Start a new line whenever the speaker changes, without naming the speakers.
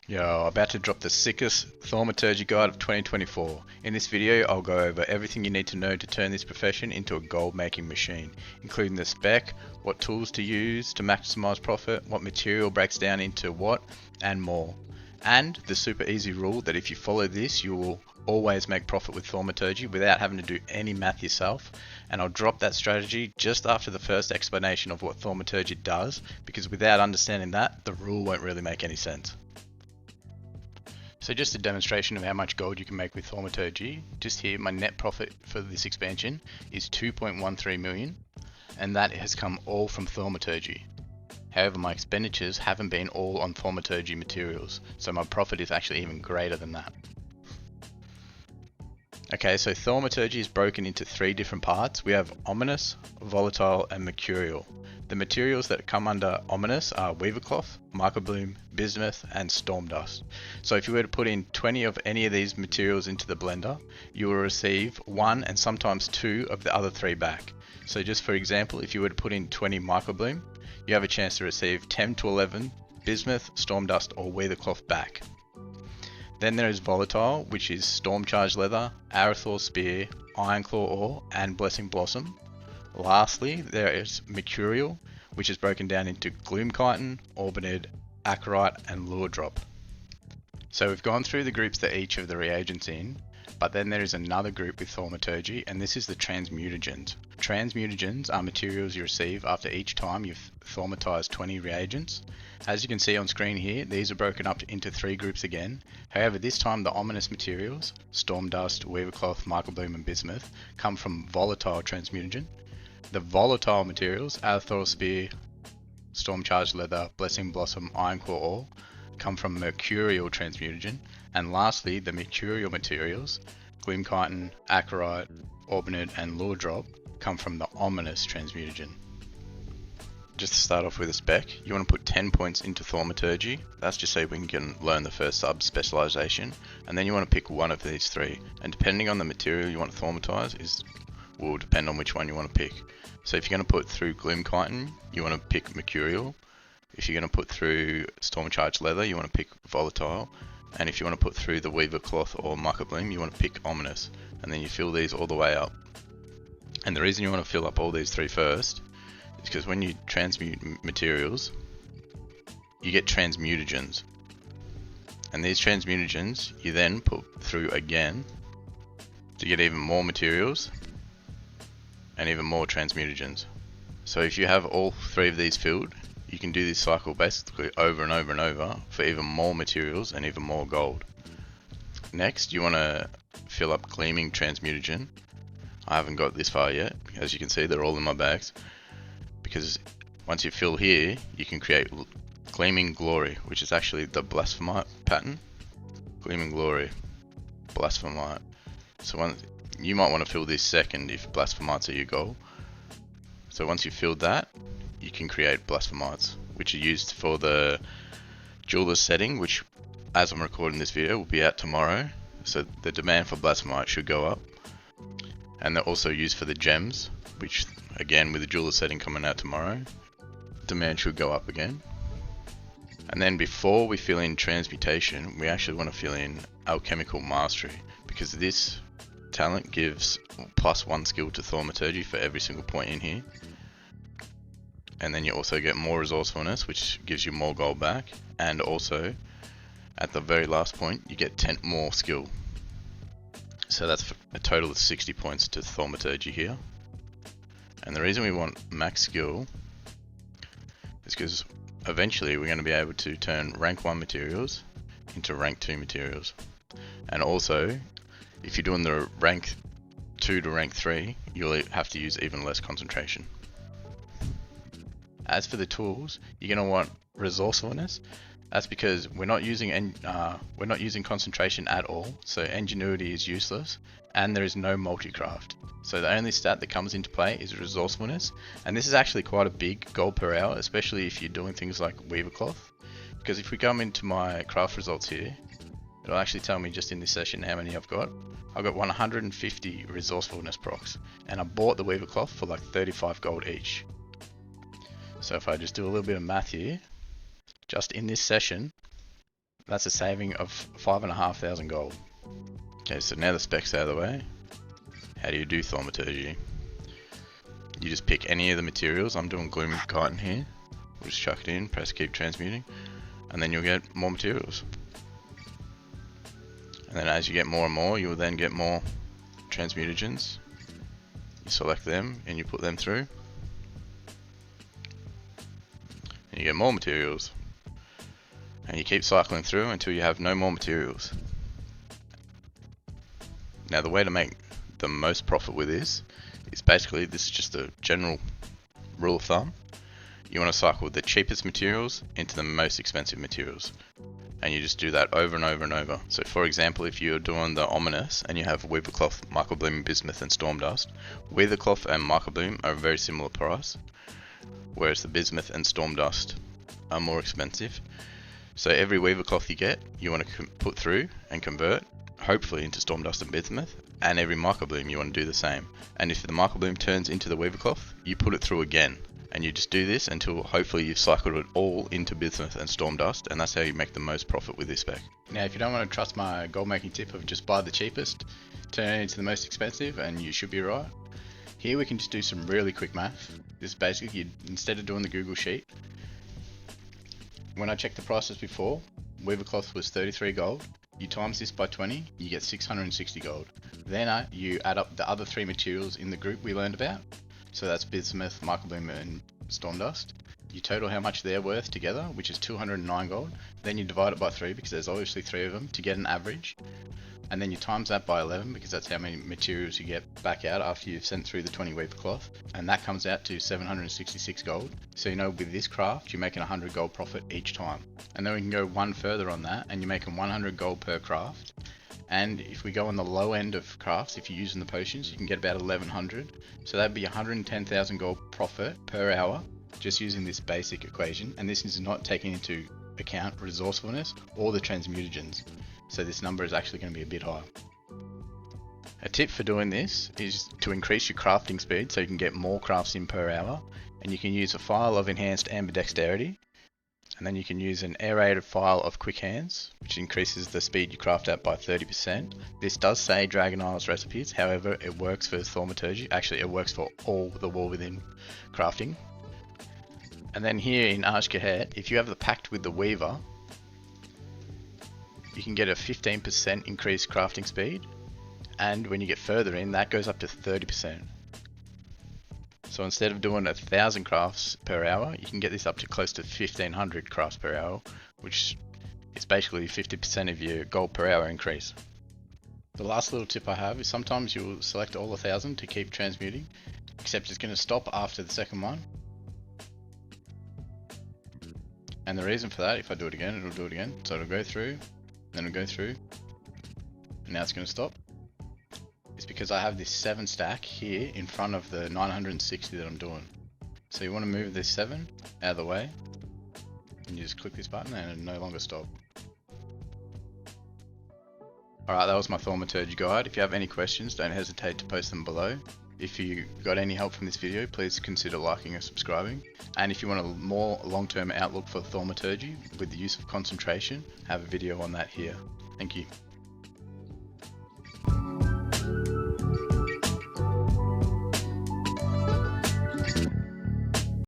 Yo, about to drop the sickest thaumaturgy guide of 2024. In this video, I'll go over everything you need to know to turn this profession into a gold making machine, including the spec, what tools to use to maximize profit, what material breaks down into what, and more. And the super easy rule that if you follow this, you will always make profit with thaumaturgy without having to do any math yourself. And I'll drop that strategy just after the first explanation of what thaumaturgy does, because without understanding that, the rule won't really make any sense. So just a demonstration of how much gold you can make with thaumaturgy. Just here, my net profit for this expansion is 2.13 million, and that has come all from thaumaturgy. However, my expenditures haven't been all on thaumaturgy materials, so my profit is actually even greater than that. Okay, so thaumaturgy is broken into three different parts. We have ominous, volatile, and mercurial. The materials that come under ominous are weaver cloth, microbloom, bismuth, and storm dust. So if you were to put in 20 of any of these materials into the blender, you will receive one and sometimes two of the other three back. So just for example, if you were to put in 20 microbloom, you have a chance to receive 10 to 11 bismuth, storm dust, or weaver cloth back. Then there is volatile, which is storm charged leather, Arathor spear, iron claw ore, and blessing blossom. Lastly, there is mercurial, which is broken down into gloom chitin, auburn, acarite, and lure drop. So we've gone through the groups that each of the reagents in, but then there is another group with thaumaturgy, and this is the transmutagens. Transmutagens are materials you receive after each time you've thaumatized 20 reagents. As you can see on screen here, these are broken up into three groups again. However, this time the ominous materials, storm dust, weaver cloth, microbloom, and bismuth, come from volatile transmutagen. The volatile materials, Arathor spear, storm charged leather, blessing blossom, iron claw ore, come from mercurial transmutagen. And lastly, the mercurial materials, gloom chitin, acarite, auburn, and lure drop, come from the ominous transmutagen. Just to start off with a spec, you want to put 10 points into thaumaturgy. That's just so we can learn the first sub-specialization. And then you want to pick one of these three. And depending on the material you want to thaumatize will depend on which one you want to pick. So if you're going to put through gloom chitin, you want to pick mercurial. If you're going to put through storm charged leather, you want to pick volatile. And if you want to put through the weaver cloth or microbloom, you want to pick ominous. And then you fill these all the way up. And the reason you want to fill up all these three first is because when you transmute materials, you get transmutagens. And these transmutagens you then put through again to get even more materials and even more transmutagens. So if you have all three of these filled, you can do this cycle basically over and over and over for even more materials and even more gold. Next, you want to fill up gleaming transmutagen. I haven't got this far yet. As you can see, they're all in my bags. Because once you fill here, you can create Gleaming Glory, which is actually the Blasphemite pattern. Gleaming Glory, Blasphemite. So you might want to fill this second if Blasphemites are your goal. So once you've filled that, you can create Blasphemites, which are used for the jeweler's setting, which as I'm recording this video will be out tomorrow. So the demand for Blasphemite should go up. And they're also used for the gems, which again with the jeweler setting coming out tomorrow, demand should go up again. And then before we fill in transmutation, we actually want to fill in alchemical mastery, because this talent gives +1 skill to thaumaturgy for every single point in here. And then you also get more resourcefulness, which gives you more gold back, and also at the very last point you get 10 more skill. So that's a total of 60 points to thaumaturgy here. And the reason we want max skill is because eventually we're going to be able to turn rank 1 materials into rank 2 materials. And also, if you're doing the rank 2 to rank 3, you'll have to use even less concentration. As for the tools, you're going to want resourcefulness. That's because we're not using concentration at all, so ingenuity is useless, and there is no multi-craft. So the only stat that comes into play is resourcefulness, and this is actually quite a big gold per hour, especially if you're doing things like weaver cloth. Because if we come into my craft results here, it'll actually tell me just in this session how many I've got. I've got 150 resourcefulness procs, and I bought the weaver cloth for like 35 gold each. So if I just do a little bit of math here, just in this session, That's a saving of 5,500 gold. Okay, so now the spec's out of the way. How do you do thaumaturgy? You just pick any of the materials. I'm doing Gloom Chitin here. We'll just chuck it in, press keep transmuting, and then you'll get more materials. And then as you get more and more, you'll then get more transmutagens. You select them and you put them through. And you get more materials. And you keep cycling through until you have no more materials. Now the way to make the most profit with this is basically, this is just a general rule of thumb. You want to cycle the cheapest materials into the most expensive materials. And you just do that over and over and over. So for example, if you're doing the Ominous and you have Weavercloth, Microbloom, Bismuth and Stormdust, Weavercloth and Microbloom are a very similar price, whereas the Bismuth and Stormdust are more expensive. So every Weavercloth you get, you want to put through and convert, hopefully into Stormdust and Bismuth, and every Microbloom you want to do the same. And if the Microbloom turns into the Weavercloth, you put it through again. And you just do this until hopefully you've cycled it all into Bismuth and Stormdust, and that's how you make the most profit with this spec. Now if you don't want to trust my gold making tip of just buy the cheapest, turn it into the most expensive, and you should be right. Here we can just do some really quick math. This is basically, instead of doing the Google sheet, when I checked the prices before, Weavercloth was 33 gold. You times this by 20, you get 660 gold. Then you add up the other three materials in the group we learned about. So that's Bismuth, Microbloom and Stormdust. You total how much they're worth together, which is 209 gold. Then you divide it by 3 because there's obviously 3 of them to get an average. And then you times that by 11 because that's how many materials you get back out after you've sent through the 20 Weavercloth. And that comes out to 766 gold. So you know with this craft you're making 100 gold profit each time. And then we can go one further on that and you're making 100 gold per craft. And if we go on the low end of crafts, if you're using the potions, you can get about 1100. So that'd be 110,000 gold profit per hour, just using this basic equation. And this is not taking into account resourcefulness or the transmutagens. So this number is actually going to be a bit higher. A tip for doing this is to increase your crafting speed so you can get more crafts in per hour. And you can use a file of enhanced ambidexterity. And then you can use an aerated file of quick hands, which increases the speed you craft at by 30%. This does say Dragon Isles recipes, however it works for thaumaturgy. Actually it works for all the War Within crafting. And then here in Azj-Kahet, if you have the pact with the Weaver, you can get a 15% increased crafting speed, and when you get further in, that goes up to 30%. So instead of doing 1,000 crafts per hour, you can get this up to close to 1,500 crafts per hour, which is basically 50% of your gold per hour increase. The last little tip I have is sometimes you'll select all 1,000 to keep transmuting, except it's going to stop after the second one. And the reason for that, if I do it again, it'll do it again. So it'll go through, then it'll go through, and now it's going to stop. It's because I have this 7 stack here in front of the 960 that I'm doing. So you want to move this 7 out of the way, and you just click this button and it'll no longer stop. Alright, that was my thaumaturgy guide. If you have any questions, don't hesitate to post them below. If you got any help from this video, please consider liking and subscribing. And if you want a more long-term outlook for thaumaturgy with the use of concentration, I have a video on that here. Thank you.